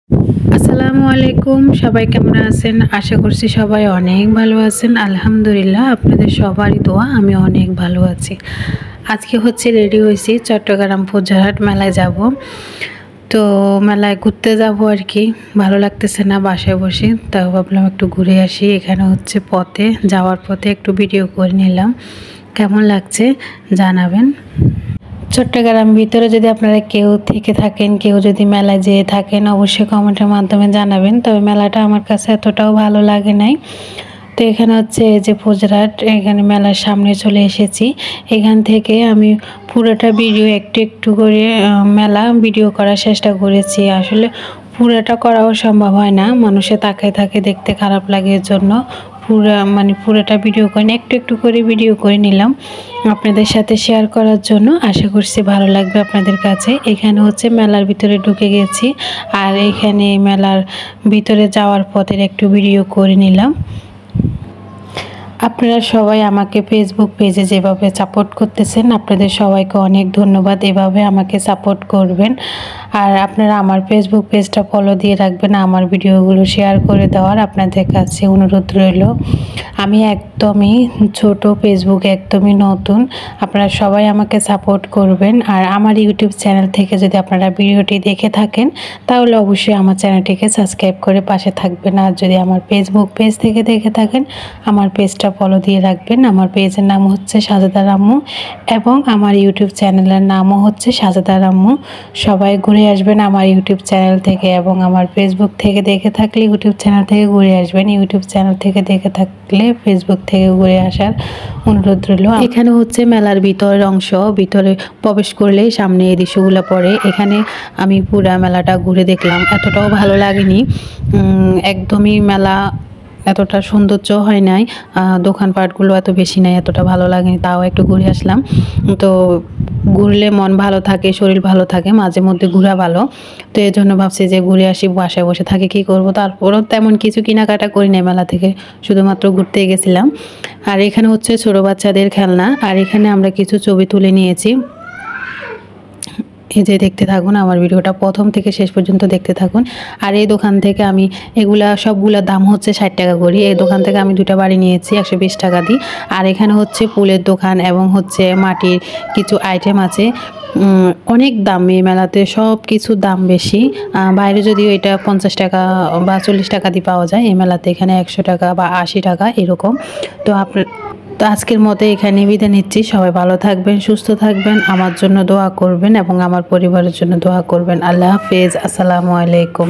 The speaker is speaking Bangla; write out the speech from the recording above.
আসসালামু আলাইকুম, সবাই কেমন আছেন? আশা করছি সবাই অনেক ভালো আছেন। আলহামদুলিল্লাহ, আপনাদের সবারই দোয়া আমি অনেক ভালো আছি। আজকে হচ্ছে রেডি হয়েছি, চট্টগ্রাম পূজারহাট মেলায় যাব। তো মেলায় ঘুরতে যাব আর কি, ভালো লাগতেছে না বাসায় বসে, তাও ভাবলাম একটু ঘুরে আসি। এখানে হচ্ছে পথে যাওয়ার পথে একটু ভিডিও করে নিলাম, কেমন লাগছে জানাবেন। চট্টগ্রাম ভিতরে যদি আপনারা কেউ থেকে থাকেন, কেউ যদি মেলায় যেয়ে থাকেন, অবশ্যই কমেন্টের মাধ্যমে জানাবেন। তবে মেলাটা আমার কাছে এতটাও ভালো লাগে নাই। তো এখানে হচ্ছে যে ফুজরাট, এখানে মেলার সামনে চলে এসেছি। এখান থেকে আমি পুরোটা ভিডিও একটু একটু করে মেলা ভিডিও করার চেষ্টা করেছি। আসলে পুরোটা করাও সম্ভব হয় না, মানুষে তাকায় থাকে, দেখতে খারাপ লাগে, এর জন্য পুরোটা ভিডিও করে একটু একটু করে ভিডিও করে নিলাম আপনাদের সাথে শেয়ার করার জন্য। আশা করছি ভালো লাগবে আপনাদের কাছে। এখানে হচ্ছে মেলার ভিতরে ঢুকে গেছি, আর এখানে মেলার ভিতরে যাওয়ার পথের একটু ভিডিও করে নিলাম। আপনারা সবাই আমাকে ফেসবুক পেজে যেভাবে সাপোর্ট করতেছেন, আপনাদের সবাইকে অনেক ধন্যবাদ। এভাবে আমাকে সাপোর্ট করবেন, আর আপনারা আমার ফেসবুক পেজটা ফলো দিয়ে রাখবেন, আমার ভিডিওগুলো শেয়ার করে দেওয়ার আপনাদের কাছে অনুরোধ রইল। আমি একদমই ছোট, ফেসবুকে একদমই নতুন, আপনারা সবাই আমাকে সাপোর্ট করবেন। আর আমার ইউটিউব চ্যানেল থেকে যদি আপনারা ভিডিওটি দেখে থাকেন, তাহলে অবশ্যই আমার চ্যানেলটিকে সাবস্ক্রাইব করে পাশে থাকবেন। আর যদি আমার ফেসবুক পেজ থেকে দেখে থাকেন, আমার পেজটা ফলো দিয়ে রাখবেন। আমার পেজের নাম হচ্ছে সাজেদা আম্মু, এবং আমার ইউটিউব চ্যানেলের নামও হচ্ছে সাজেদা আম্মু। সবাই ঘুরে আসবেন আমার ইউটিউব চ্যানেল থেকে, এবং আমার ফেসবুক থেকে দেখে থাকলে ইউটিউব চ্যানেল থেকে ঘুরে আসবেন, ইউটিউব চ্যানেল থেকে দেখে থাকলে ফেসবুক থেকে ঘুরে আসার অনুরোধ রইল। এখানে হচ্ছে মেলার ভিতরের অংশ, ভিতরে প্রবেশ করলেই সামনে এই দৃশ্যগুলো পড়ে। এখানে আমি পুরা মেলাটা ঘুরে দেখলাম, এতটাও ভালো লাগেনি। একদমই মেলা এতটা সৌন্দর্য হয় নাই, দোকানপাটগুলো এত বেশি নাই, এতটা ভালো লাগেনি। তাও একটু ঘুরে আসলাম। তো ঘুরলে মন ভালো থাকে, শরীর ভালো থাকে, মাঝে মধ্যে ঘোরা ভালো। তো এই জন্য ভাবছি যে ঘুরে আসি, বাসায় বসে থাকি কী করবো। তারপরও তেমন কিছু কেনাকাটা করি নাই মেলা থেকে, শুধুমাত্র ঘুরতে গেছিলাম। আর এখানে হচ্ছে ছোটো বাচ্চাদের খেলনা, আর এখানে আমরা কিছু ছবি তুলে নিয়েছি। এই যে দেখতে থাকুন, আমার ভিডিওটা প্রথম থেকে শেষ পর্যন্ত দেখতে থাকুন। আর এই দোকান থেকে আমি সবগুলা দাম হচ্ছে 60 টাকা করে। এই দোকান থেকে আমি 2টা বাড়ি নিয়েছি 120 টাকা দিয়ে। আর এখানে হচ্ছে ফুলের দোকান এবং হচ্ছে মাটির কিছু আইটেম আছে। অনেক দাম এই মেলাতে, সব কিছুর দাম বেশি। বাইরে যদিও এটা 50 টাকা বা 40 টাকা দিয়ে পাওয়া যায়, এই মেলাতে এখানে 100 টাকা বা 80 টাকা এরকম। তো আজকের মতো এখানে বিদায় নিচ্ছি। সবাই ভালো থাকবেন, সুস্থ থাকবেন, আমার জন্য দোয়া করবেন এবং আমার পরিবারের জন্য দোয়া করবেন। আল্লাহ হাফেজ, আসসালামু আলাইকুম।